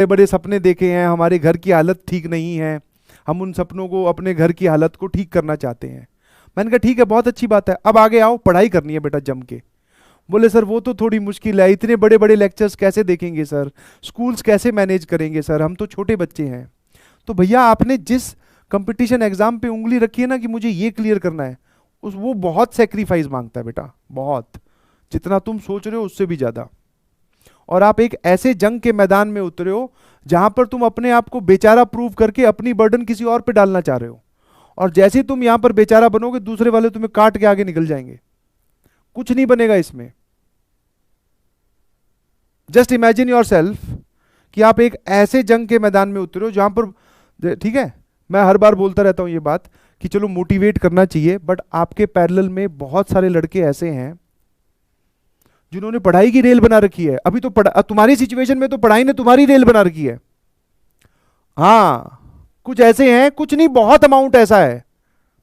बड़े बड़े सपने देखे हैं, हमारे घर की हालत ठीक नहीं है, हम उन सपनों को, अपने घर की हालत को ठीक करना चाहते हैं। मैंने कहा ठीक है, बहुत अच्छी बात है, अब आगे आओ, पढ़ाई करनी है बेटा जम के। बोले सर वो तो थोड़ी मुश्किल है, इतने बड़े बड़े लेक्चर्स कैसे देखेंगे सर, स्कूल्स कैसे मैनेज करेंगे सर, हम तो छोटे बच्चे हैं। तो भैया आपने जिस कंपटीशन एग्जाम पे उंगली रखी है ना कि मुझे ये क्लियर करना है, उस वो बहुत सेक्रीफाइस मांगता है बेटा, बहुत, जितना तुम सोच रहे हो उससे भी ज्यादा। और आप एक ऐसे जंग के मैदान में उतरे हो जहां पर तुम अपने आप को बेचारा प्रूव करके अपनी बर्डन किसी और पे डालना चाह रहे हो, और जैसे ही तुम यहां पर बेचारा बनोगे दूसरे वाले तुम्हें काट के आगे निकल जाएंगे। कुछ नहीं बनेगा इसमें। जस्ट इमेजिन योर सेल्फ कि आप एक ऐसे जंग के मैदान में उतरे हो जहां पर, ठीक है, मैं हर बार बोलता रहता हूं ये बात कि चलो मोटिवेट करना चाहिए, बट आपके पैरेलल में बहुत सारे लड़के ऐसे हैं जिन्होंने पढ़ाई की रेल बना रखी है। अभी तो तुम्हारी सिचुएशन में तो पढ़ाई ने तुम्हारी रेल बना रखी है। हाँ, कुछ ऐसे हैं, कुछ नहीं, बहुत अमाउंट ऐसा है,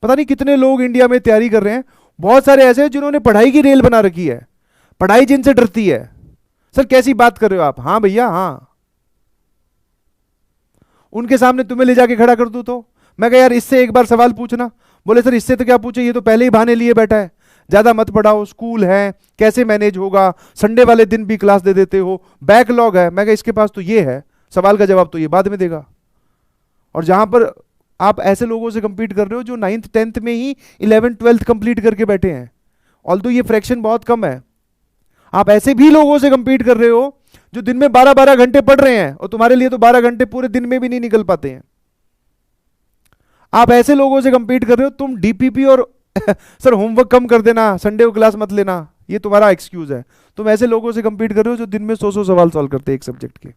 पता नहीं कितने लोग इंडिया में तैयारी कर रहे हैं, बहुत सारे ऐसे हैं जिन्होंने पढ़ाई की रेल बना रखी है, पढ़ाई जिनसे डरती है। सर कैसी बात कर रहे हो आप? हाँ भैया हाँ। उनके सामने तुम्हें ले जाके खड़ा कर दूं तो मैं कह यार इससे एक बार सवाल पूछना, बोले सर इससे तो क्या पूछे, ये तो पहले ही बहाने लिए बैठा है, ज्यादा मत पढ़ाओ, स्कूल है कैसे मैनेज होगा, संडे वाले दिन भी क्लास दे देते हो, बैकलॉग है। मैं कहा इसके पास तो ये है, सवाल का जवाब तो ये बाद में देगा। और जहां पर आप ऐसे लोगों से कंपीट कर रहे हो जो 9th 10th में ही 11th 12th कंप्लीट करके बैठे हैं, ऑल्दो ये फ्रैक्शन बहुत कम है। आप ऐसे भी लोगों से कंपीट कर रहे हो जो दिन में 12-12 घंटे पढ़ रहे हैं, और तुम्हारे लिए तो 12 घंटे पूरे दिन में भी नहीं निकल पाते हैं। आप ऐसे लोगों से कंपीट कर रहे हो, तुम डीपीपी और सर होमवर्क कम कर देना, संडे को क्लास मत लेना, ये तुम्हारा एक्सक्यूज है। तुम ऐसे लोगों से कंपीट कर रहे हो जो दिन में 100 सवाल सॉल्व करते हैं एक सब्जेक्ट के।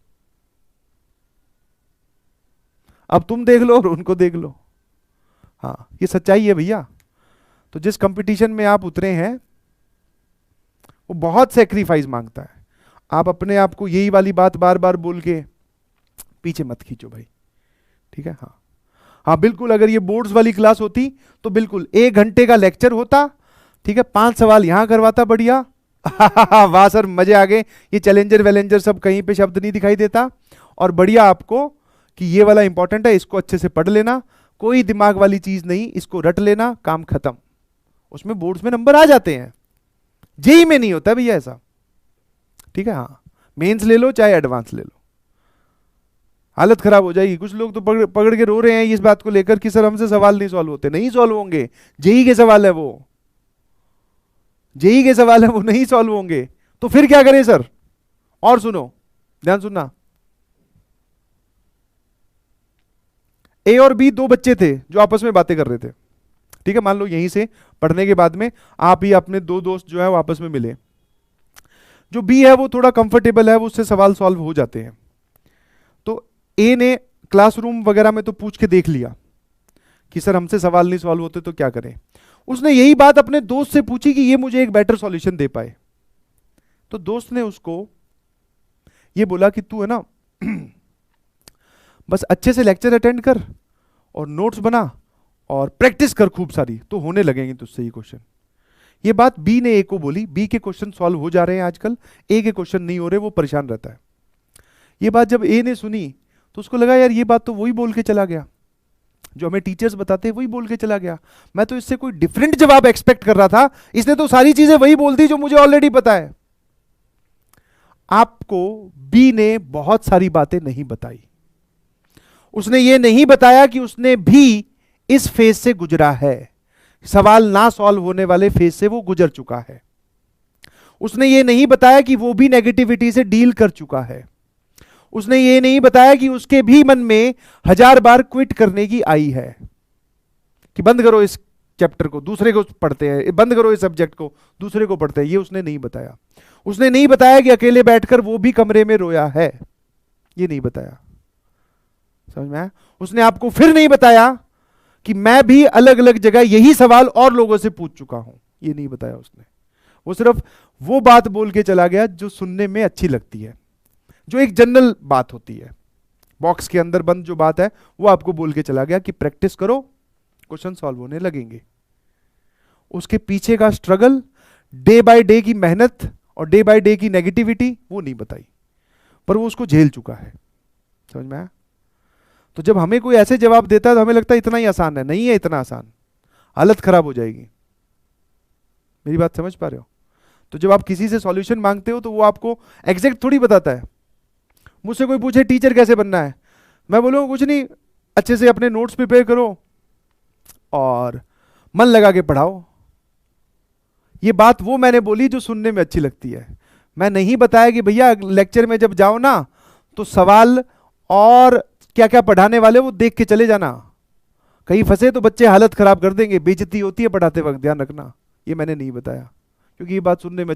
अब तुम देख लो और उनको देख लो। हाँ, ये सच्चाई है भैया। तो जिस कंपटीशन में आप उतरे हैं वो बहुत सेक्रीफाइस मांगता है। आप अपने आप को यही वाली बात बार बार बोल के पीछे मत खींचो भाई, ठीक है। हाँ हाँ बिल्कुल, अगर ये बोर्ड्स वाली क्लास होती तो बिल्कुल 1 घंटे का लेक्चर होता, ठीक है, 5 सवाल यहां करवाता, बढ़िया। वाह सर मजे आ गए, ये चैलेंजर वैलेंजर सब कहीं पे शब्द नहीं दिखाई देता, और बढ़िया आपको कि ये वाला इंपॉर्टेंट है, इसको अच्छे से पढ़ लेना, कोई दिमाग वाली चीज नहीं, इसको रट लेना, काम खत्म। उसमें बोर्ड्स में नंबर आ जाते हैं, जेई में नहीं होता भैया ऐसा, ठीक है। हाँ, मेंस ले लो चाहे एडवांस ले लो, हालत खराब हो जाएगी। कुछ लोग तो पकड़ पकड़ के रो रहे हैं इस बात को लेकर कि सर हमसे सवाल नहीं सॉल्व होते। नहीं सॉल्व होंगे, जेई के सवाल है वो, जेई के सवाल है वो, नहीं सॉल्व होंगे। तो फिर क्या करें सर? और सुनो, ध्यान सुनना, ए और बी 2 बच्चे थे जो आपस में बातें कर रहे थे, ठीक है। मान लो यहीं से पढ़ने के बाद में आप ही अपने 2 दोस्त जो है वो आपस में मिले। जो बी है वो थोड़ा कंफर्टेबल है, वो उससे सवाल सॉल्व हो जाते हैं। तो ए ने क्लासरूम वगैरह में तो पूछ के देख लिया कि सर हमसे सवाल नहीं सॉल्व होते तो क्या करें। उसने यही बात अपने दोस्त से पूछी कि ये मुझे एक बेटर सॉल्यूशन दे पाए। तो दोस्त ने उसको ये बोला कि तू है ना बस अच्छे से लेक्चर अटेंड कर और नोट्स बना और प्रैक्टिस कर खूब सारी, तो होने लगेंगे तुझसे ये क्वेश्चन। ये बात बी ने ए को बोली, बी के क्वेश्चन सॉल्व हो जा रहे हैं आजकल, ए के क्वेश्चन नहीं हो रहे, वो परेशान रहता है। ये बात जब ए ने सुनी तो उसको लगा यार ये बात तो वही बोल के चला गया जो हमें टीचर्स बताते हैं, वही बोल के चला गया, मैं तो इससे कोई डिफरेंट जवाब एक्सपेक्ट कर रहा था, इसने तो सारी चीजें वही बोल दी जो मुझे ऑलरेडी पता है। आपको बी ने बहुत सारी बातें नहीं बताई, उसने ये नहीं बताया कि उसने भी इस फेज से गुजरा है, सवाल ना सॉल्व होने वाले फेज से वो गुजर चुका है। उसने ये नहीं बताया कि वो भी नेगेटिविटी से डील कर चुका है। उसने ये नहीं बताया कि उसके भी मन में 1000 बार क्विट करने की आई है कि बंद करो इस चैप्टर को, दूसरे को पढ़ते हैं, बंद करो इस सब्जेक्ट को, दूसरे को पढ़ते हैं। ये उसने नहीं बताया। उसने नहीं बताया कि अकेले बैठकर वो भी कमरे में रोया है, ये नहीं बताया, समझ में आया? उसने आपको फिर नहीं बताया कि मैं भी अलग अलग जगह यही सवाल और लोगों से पूछ चुका हूं, ये नहीं बताया उसने। वो सिर्फ वो बात बोल के चला गया जो सुनने में अच्छी लगती है, जो एक जनरल बात होती है, बॉक्स के अंदर बंद जो बात है वो आपको बोल के चला गया कि प्रैक्टिस करो, क्वेश्चन सॉल्व होने लगेंगे। उसके पीछे का स्ट्रगल, डे बाय डे की मेहनत और डे बाय डे की नेगेटिविटी वो नहीं बताई, पर वो उसको झेल चुका है। समझ में आया? तो जब हमें कोई ऐसे जवाब देता है तो हमें लगता है इतना ही आसान है, नहीं है इतना आसान, हालत खराब हो जाएगी। मेरी बात समझ पा रहे हो? तो जब आप किसी से सॉल्यूशन मांगते हो तो वो आपको एग्जैक्ट थोड़ी बताता है। मुझसे कोई पूछे टीचर कैसे बनना है, मैं बोलूँगा कुछ नहीं, अच्छे से अपने नोट्स प्रिपेयर करो और मन लगा के पढ़ाओ। ये बात वो मैंने बोली जो सुनने में अच्छी लगती है। मैं नहीं बताया कि भैया लेक्चर में जब जाओ ना तो सवाल और क्या क्या पढ़ाने वाले वो देख के चले जाना, कहीं फंसे तो बच्चे हालत खराब कर देंगे, बेइज्जती होती है पढ़ाते वक्त, ध्यान रखना। ये मैंने नहीं बताया, क्योंकि ये बात सुनने में